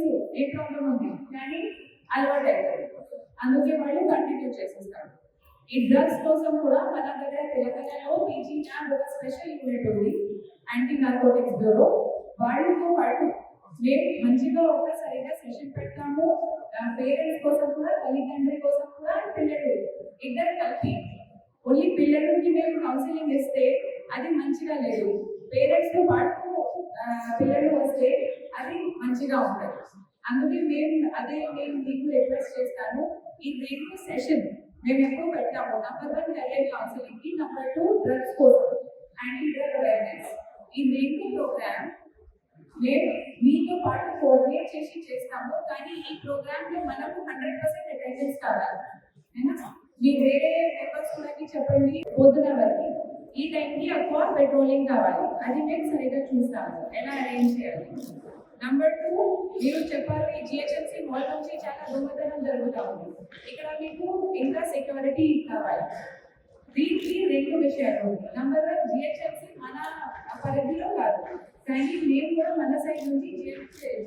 తెలుసు ఏ ప్రాబ్లం ఉంది, కానీ అలవాటు అవుతుంది. అందుకే వాళ్ళు కంటిన్యూ చేసేస్తారు. ఈ డ్రగ్స్ కోసం కూడా మన దగ్గర తెలంగాణలో పీజీ ల్యాబ్ ఒక స్పెషల్ యూనిట్ ఉంది, యాంటీ నార్కోటిక్స్ బ్యూరో. వాళ్ళతో పాటు మేము మంచిగా ఒక్కసారిగా సెషన్ పెడతాము. పేరెంట్స్ కోసం కూడా, తల్లిదండ్రుల కోసం కూడా, పిల్లలు ఇద్దరు కలిపి. ఓన్లీ పిల్లలకి మేము కౌన్సిలింగ్ ఇస్తే అది మంచిగా లేదు, పేరెంట్స్ తో పాటు పిల్లలు వస్తే అది మంచిగా ఉంటుంది. అందుకే నేను మీకు రిక్వెస్ట్ చేస్తాను, ఈ 2 సెషన్ మేము ఎప్పుడు పెట్టాము. నంబర్ 1 కెరియర్ కౌన్సిలింగ్ కి, నంబర్ 2 డ్రగ్స్ కోసం యాంటీ డ్రగ్ అవేర్నెస్. ఈ 2 ప్రోగ్రామ్ మేము మీతో పాటు కోఆర్డినేట్ చేసి చేస్తాము. కానీ ఈ ప్రోగ్రామ్ లో మనకు 100% అటెండెన్స్ కావాలి. మీ వేరే మెంబర్స్ కూడా చెప్పండి, పొద్దున వరకు ఈ టైంకి ఎక్కువ పెట్రోలింగ్ కావాలి, అది మేము సరిగ్గా చూస్తాము ఎలా అరేంజ్ చేయాలి. నంబర్ 2, మీరు చెప్పాలి జిహెచ్ఎంసీ మాల్ నుంచి చాలా దొంగతనం జరుగుతూ ఉంది, ఇక్కడ మీకు ఇంకా సెక్యూరిటీ కావాలి. దీనికి 2 విషయాలు. నంబర్ 1, జిహెచ్ఎంసీ మన పరిధిలో కాదు, కానీ మేము కూడా మన సైడ్ నుంచి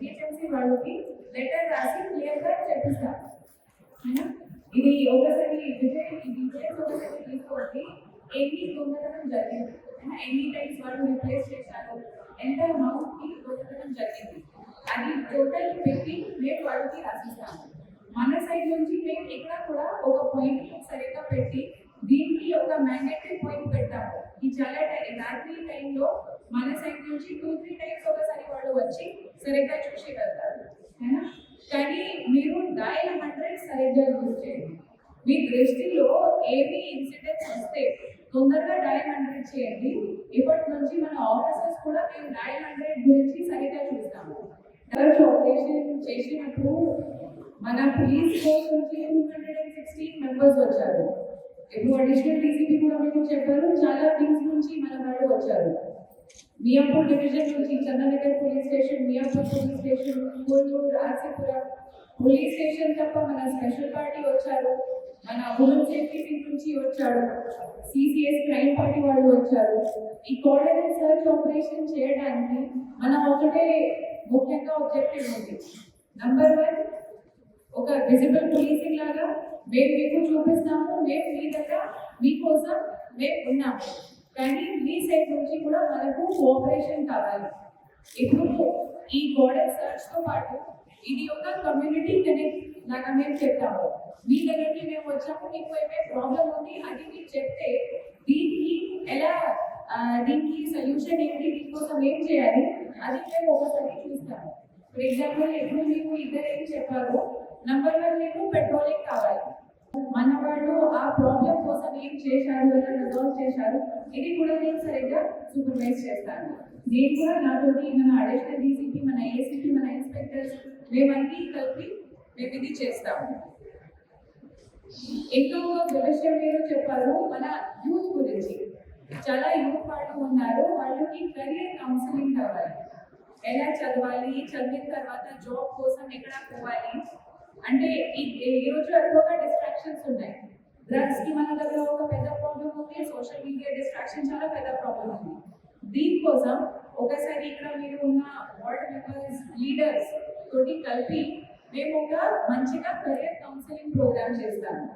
జిహెచ్ఎంసీ వాళ్ళకి లెటర్ రాసి క్లియర్గా చెప్పిస్తాం. ఇది ఒకసారి ఒకసారి తీసుకోండి, ఎన్ని దొంగతనం జరిగింది, ఎన్ని టైమ్స్ వాళ్ళు రిప్లేస్ చేశారు, ఎంత అమౌంట్ కి దొంగతనం జరిగింది, అది టోటల్ పెట్టి మేము వాళ్ళకి రాసిస్తాము. మన సైడ్ నుంచి మేము ఇక్కడ కూడా ఒక పాయింట్ సరిగ్గా పెట్టి దీనికి ఒక మ్యాండేటరీ పాయింట్ పెట్టాము. ఈ చాలా రాత్రి టైంలో మన సైడ్ నుంచి 2-3 టైమ్స్ ఒకసారి వాళ్ళు వచ్చి సరిగ్గా చూసి వెళ్తారు. కానీ మీరు డయల్ 100 సరిగ్గా యూజ్ చేయండి. మీ దృష్టిలో ఏవి ఇన్సిడెంట్స్ వస్తే తొందరగా డయల్ 100 చేయండి. ఇప్పటి నుంచి మన ఆఫీసర్స్ కూడా మేము డయల్ 100 గురించి సరిగ్గా చూస్తాము. ఆపరేషన్ చేసినప్పుడు మన పోలీస్ ఫోర్స్ నుంచి 216 మెంబర్స్ వచ్చారు. ఇప్పుడు అడిషనల్ డీసీపీ కూడా మీకు చెప్పారు, చాలా టీమ్స్ నుంచి మన వాళ్ళు వచ్చారు. మియాపూర్ డివిజన్ నుంచి Chandranagar police station, Miyapur police station, Kolturu, RC Puram police station తప్ప మన స్పెషల్ పార్టీ వచ్చారు, మన ఉమెన్ సేఫ్టీ టీమ్ నుంచి వచ్చాడు, సిసిఎస్ క్రైమ్ పార్టీ వాళ్ళు వచ్చారు. ఈ కోఆర్డినేట్ సర్చ్ ఆపరేషన్ చేయడానికి మనం ఒకటే ముఖ్యంగా ఆబ్జెక్టివ్ ఉంది. నంబర్ 1, ఒక విజిబుల్ పోలీసింగ్ లాగా మేము మీకు చూపిస్తాము, మేము మీ దగ్గర మీకోసం మేము ఉన్నాము. కానీ మీ సైడ్ నుంచి కూడా మనకు కోఆపరేషన్ కావాలి. ఇప్పుడు ఈ కోఆర్డినేట్ సర్చ్ తో పాటు ఇది ఒక కమ్యూనిటీ కనెక్ట్ లాగా మేము చెప్తాము. మీ దగ్గరికి మేము వచ్చాము, మీకు ఏమే ప్రాబ్లం ఉంది అది మీరు చెప్తే దీనికి ఎలా దీనికి సొల్యూషన్ ఏంటి, దీనికోసం ఏం చేయాలి అది మేము ఒకసారి చూస్తాము. ఫర్ ఎగ్జాంపుల్ ఇప్పుడు మీకు ఇద్దరు ఏం చెప్పారు, నంబర్ 1 మీకు పెట్రోలింగ్ కావాలి, మన వాళ్ళు ఆ ప్రాబ్లం కోసం ఏం చేశారు, ఎలా రిజాల్వ్ చేశారు, ఇది కూడా నేను సరిగ్గా సూపర్వైజ్ చేస్తాను. నేను కూడా నాతోటి మన అడిషనల్ డీసీపీ, మన ఏసీపీ, మన ఇన్స్పెక్టర్స్ మేమన్నీ కలిపి మేము ఇది చేస్తాము. ఇంకో విషయం మీరు చెప్పారు మన యూత్ గురించి. చాలా యూత్ వాళ్ళు ఉన్నారు, వాళ్ళకి కెరియర్ కౌన్సిలింగ్ కావాలి. ఎలా చదవాలి, చదివిన తర్వాత జాబ్ కోసం ఎక్కడ పోవాలి. అంటే ఈరోజు ఎక్కువగా డిస్ట్రాక్షన్స్ ఉన్నాయి. డ్రగ్స్ కి మన దగ్గర ఒక పెద్ద ప్రాబ్లం ఉంది, సోషల్ మీడియా డిస్ట్రాక్షన్ చాలా పెద్ద ప్రాబ్లం ఉంది. దీనికోసం ఒకసారి ఇక్కడ మీరు ఉన్న వార్డ్ మెంబర్స్, లీడర్స్ తోటి కలిపి మేము ఒక మంచిగా కెరియర్ కౌన్సిలింగ్ ప్రోగ్రామ్ చేస్తాము.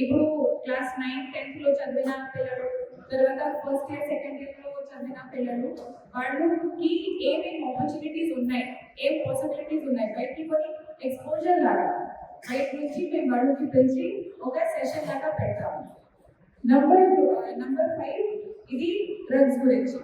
ఇప్పుడు క్లాస్ 9, 10th లో చదివిన పిల్లలు, తర్వాత ఫస్ట్ ఇయర్, సెకండ్ ఇయర్ లో చదివిన పిల్లలు, వాళ్ళకి ఏమేమి ఆపర్చునిటీస్ ఉన్నాయి, ఏం పాసిబిలిటీస్ ఉన్నాయి, బయటికి కొన్ని ఎక్స్పోజర్ లాగా బయట నుంచి మేము వాళ్ళకి పిలిచి ఒక సెషన్ లాగా పెడతాము. నంబర్ 5 ఇది డ్రగ్స్ గురించి.